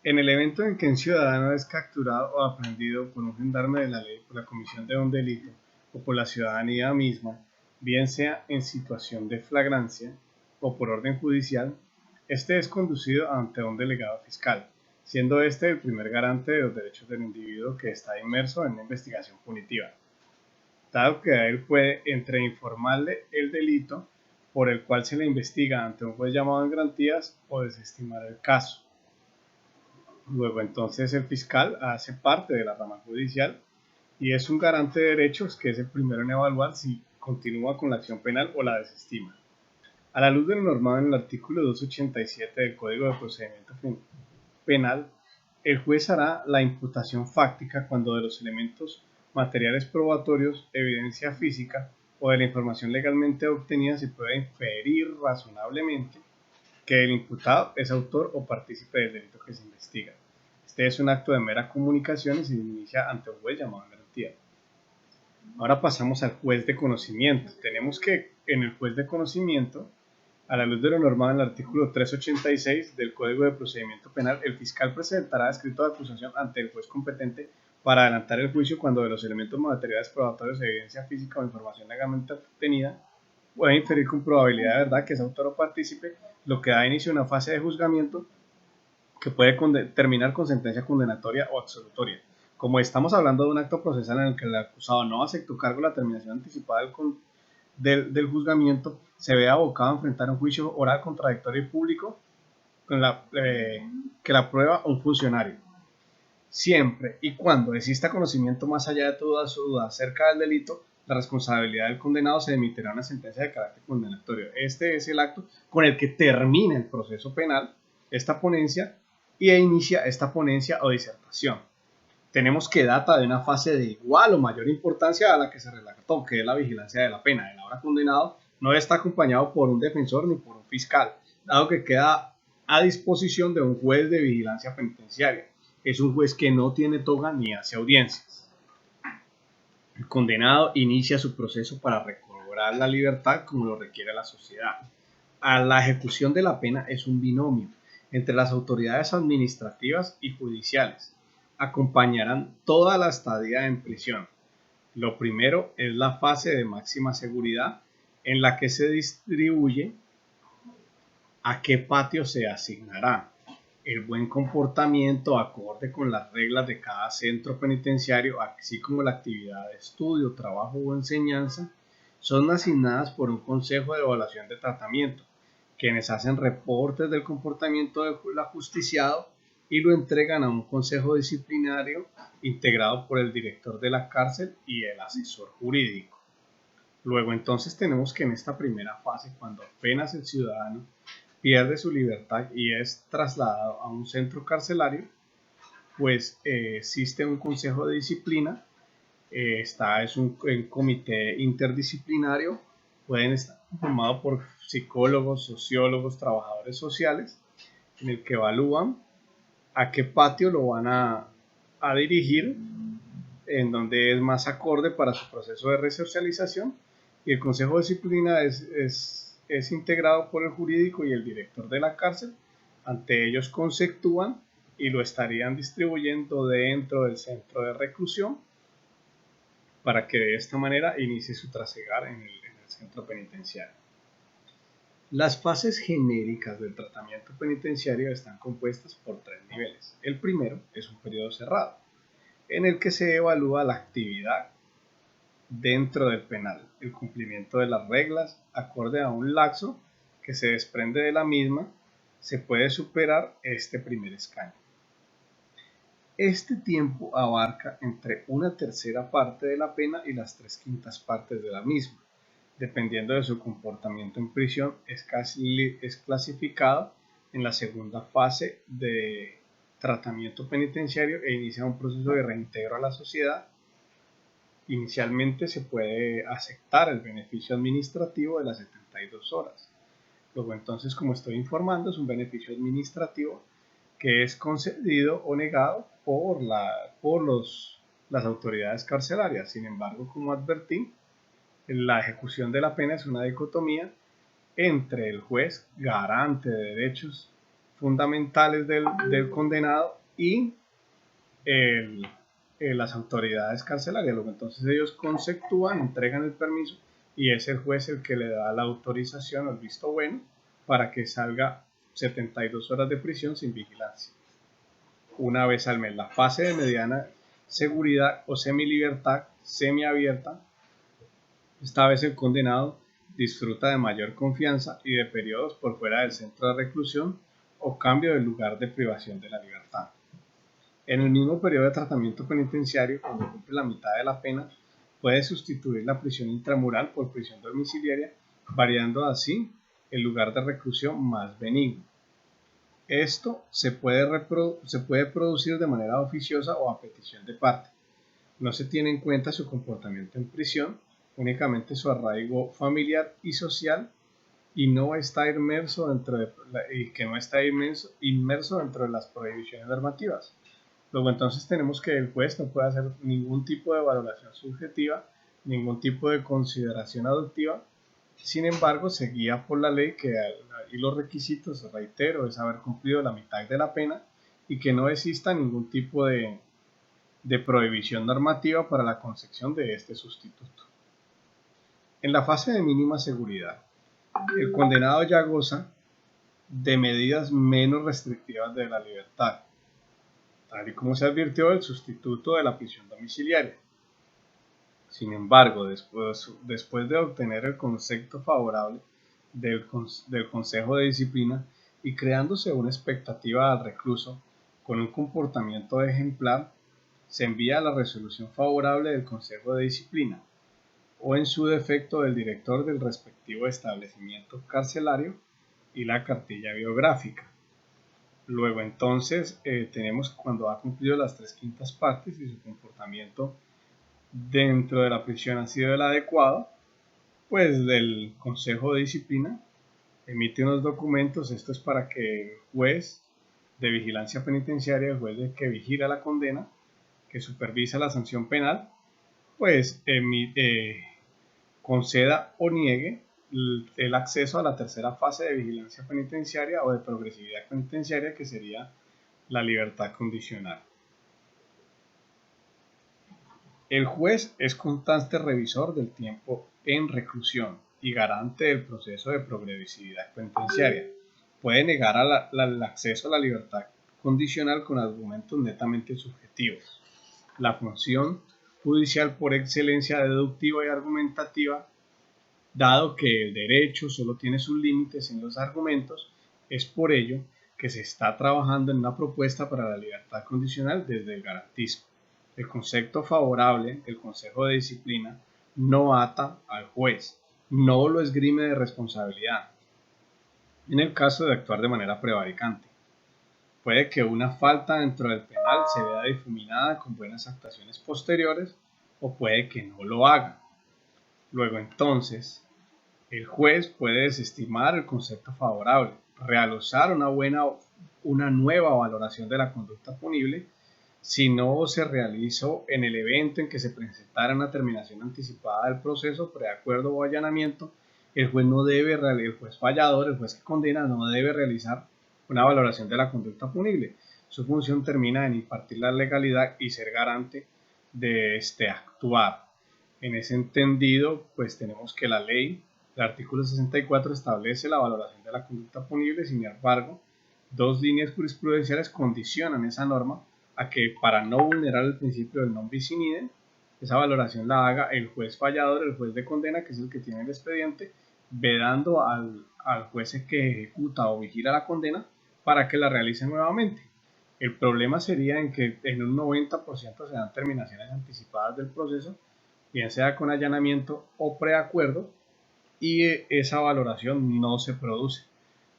En el evento en que un ciudadano es capturado o aprehendido por un gendarme de la ley por la comisión de un delito o por la ciudadanía misma, bien sea en situación de flagrancia o por orden judicial, este es conducido ante un delegado fiscal, siendo este el primer garante de los derechos del individuo que está inmerso en una investigación punitiva, dado que a él puede entre informarle el delito por el cual se le investiga ante un juez llamado en garantías o desestimar el caso. Luego entonces el fiscal hace parte de la rama judicial y es un garante de derechos que es el primero en evaluar si continúa con la acción penal o la desestima. A la luz de lo normado en el artículo 287 del Código de Procedimiento Penal, el juez hará la imputación fáctica cuando de los elementos materiales probatorios, evidencia física o de la información legalmente obtenida se pueda inferir razonablemente que el imputado es autor o partícipe del delito que se investiga. Este es un acto de mera comunicación y se inicia ante un juez llamado en garantía. Ahora pasamos al juez de conocimiento. Tenemos que en el juez de conocimiento, a la luz de lo normado en el artículo 386 del Código de Procedimiento Penal, el fiscal presentará escrito de acusación ante el juez competente para adelantar el juicio cuando de los elementos materiales probatorios, evidencia física o información legalmente obtenida puede inferir con probabilidad de verdad que es autor o partícipe, lo que da inicio a una fase de juzgamiento que puede terminar con sentencia condenatoria o absolutoria. Como estamos hablando de un acto procesal en el que el acusado no aceptó cargo la terminación anticipada del juzgamiento, se ve abocado a enfrentar un juicio oral contradictorio y público que la prueba un funcionario. Siempre y cuando exista conocimiento más allá de toda su duda acerca del delito, la responsabilidad del condenado se emitirá una sentencia de carácter condenatorio. Este es el acto con el que termina el proceso penal, esta ponencia, y inicia esta ponencia o disertación. Tenemos que data de una fase de igual o mayor importancia a la que se relató, que es la vigilancia de la pena. El ahora condenado no está acompañado por un defensor ni por un fiscal, dado que queda a disposición de un juez de vigilancia penitenciaria. Es un juez que no tiene toga ni hace audiencias. El condenado inicia su proceso para recobrar la libertad como lo requiere la sociedad. A la ejecución de la pena es un binomio entre las autoridades administrativas y judiciales. Acompañarán toda la estadía en prisión. Lo primero es la fase de máxima seguridad en la que se distribuye a qué patio se asignará. El buen comportamiento acorde con las reglas de cada centro penitenciario, así como la actividad de estudio, trabajo o enseñanza, son asignadas por un consejo de evaluación de tratamiento, quienes hacen reportes del comportamiento del ajusticiado y lo entregan a un consejo disciplinario integrado por el director de la cárcel y el asesor jurídico. Luego entonces tenemos que en esta primera fase, cuando apenas el ciudadano pierde su libertad y es trasladado a un centro carcelario, pues existe un consejo de disciplina, es un comité interdisciplinario, pueden estar formados por psicólogos, sociólogos, trabajadores sociales, en el que evalúan a qué patio lo van a dirigir, en donde es más acorde para su proceso de resocialización, y el consejo de disciplina es integrado por el jurídico y el director de la cárcel. Ante ellos conceptúan y lo estarían distribuyendo dentro del centro de reclusión para que de esta manera inicie su trasegar en el centro penitenciario. Las fases genéricas del tratamiento penitenciario están compuestas por 3 niveles. El primero es un periodo cerrado, en el que se evalúa la actividad dentro del penal, el cumplimiento de las reglas acorde a un lapso que se desprende de la misma, se puede superar este primer escaño. Este tiempo abarca entre una tercera parte de la pena y las 3/5 partes de la misma. Dependiendo de su comportamiento en prisión, es clasificado en la segunda fase de tratamiento penitenciario e inicia un proceso de reintegro a la sociedad. Inicialmente se puede aceptar el beneficio administrativo de las 72 horas. Luego entonces, como estoy informando, es un beneficio administrativo que es concedido o negado por las autoridades carcelarias. Sin embargo, como advertí, la ejecución de la pena es una dicotomía entre el juez garante de derechos fundamentales del condenado y las autoridades carcelarias. Luego, entonces ellos conceptúan, entregan el permiso y es el juez el que le da la autorización o el visto bueno para que salga 72 horas de prisión sin vigilancia, una vez al mes. La fase de mediana seguridad o semilibertad semiabierta, esta vez el condenado disfruta de mayor confianza y de periodos por fuera del centro de reclusión o cambio del lugar de privación de la libertad. En el mismo periodo de tratamiento penitenciario, cuando cumple la mitad de la pena, puede sustituir la prisión intramural por prisión domiciliaria, variando así el lugar de reclusión más benigno. Esto se puede producir de manera oficiosa o a petición de parte. No se tiene en cuenta su comportamiento en prisión, únicamente su arraigo familiar y social, y no está inmerso dentro de las prohibiciones normativas. Luego entonces tenemos que el juez no puede hacer ningún tipo de valoración subjetiva, ningún tipo de consideración adoptiva. Sin embargo, se guía por la ley y los requisitos, reitero, es haber cumplido la mitad de la pena y que no exista ningún tipo de prohibición normativa para la concepción de este sustituto. En la fase de mínima seguridad, el condenado ya goza de medidas menos restrictivas de la libertad, tal y como se advirtió del sustituto de la prisión domiciliaria. Sin embargo, después de obtener el concepto favorable del Consejo de Disciplina y creándose una expectativa al recluso con un comportamiento ejemplar, se envía la resolución favorable del Consejo de Disciplina o en su defecto del director del respectivo establecimiento carcelario y la cartilla biográfica. Luego entonces tenemos cuando ha cumplido las 3/5 partes y su comportamiento dentro de la prisión ha sido el adecuado, pues del Consejo de Disciplina emite unos documentos. Esto es para que el juez de vigilancia penitenciaria, el juez que vigila la condena, que supervisa la sanción penal, pues conceda o niegue el acceso a la tercera fase de vigilancia penitenciaria o de progresividad penitenciaria, que sería la libertad condicional. El juez es constante revisor del tiempo en reclusión y garante del proceso de progresividad penitenciaria. Puede negar el acceso a la libertad condicional con argumentos netamente subjetivos. La función judicial por excelencia deductiva y argumentativa, dado que el derecho solo tiene sus límites en los argumentos, es por ello que se está trabajando en una propuesta para la libertad condicional desde el garantismo. El concepto favorable del Consejo de Disciplina no ata al juez, no lo esgrime de responsabilidad en el caso de actuar de manera prevaricante. Puede que una falta dentro del penal se vea difuminada con buenas actuaciones posteriores o puede que no lo haga. Luego entonces, el juez puede desestimar el concepto favorable, realizar una nueva valoración de la conducta punible si no se realizó en el evento en que se presentara una terminación anticipada del proceso, preacuerdo o allanamiento. El juez fallador, el juez que condena, no debe realizar una valoración de la conducta punible. Su función termina en impartir la legalidad y ser garante de este actuar. En ese entendido, pues tenemos que la ley, el artículo 64, establece la valoración de la conducta punible. Sin embargo, dos líneas jurisprudenciales condicionan esa norma a que, para no vulnerar el principio del non bis in idem, esa valoración la haga el juez fallador, el juez de condena, que es el que tiene el expediente, vedando al juez que ejecuta o vigila la condena para que la realice nuevamente. El problema sería en que en un 90% se dan terminaciones anticipadas del proceso, bien sea con allanamiento o preacuerdo, y esa valoración no se produce.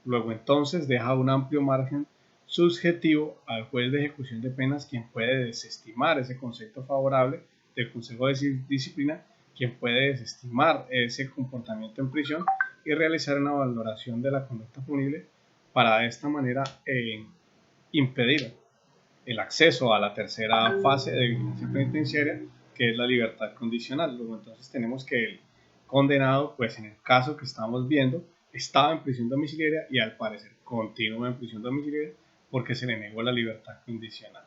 Luego entonces deja un amplio margen subjetivo al juez de ejecución de penas, quien puede desestimar ese concepto favorable del Consejo de Disciplina, quien puede desestimar ese comportamiento en prisión y realizar una valoración de la conducta punible para de esta manera impedir el acceso a la tercera fase de vigilancia penitenciaria, que es la libertad condicional. Luego entonces tenemos que el condenado, pues en el caso que estamos viendo, estaba en prisión domiciliaria y al parecer continúe en prisión domiciliaria porque se le negó la libertad condicional.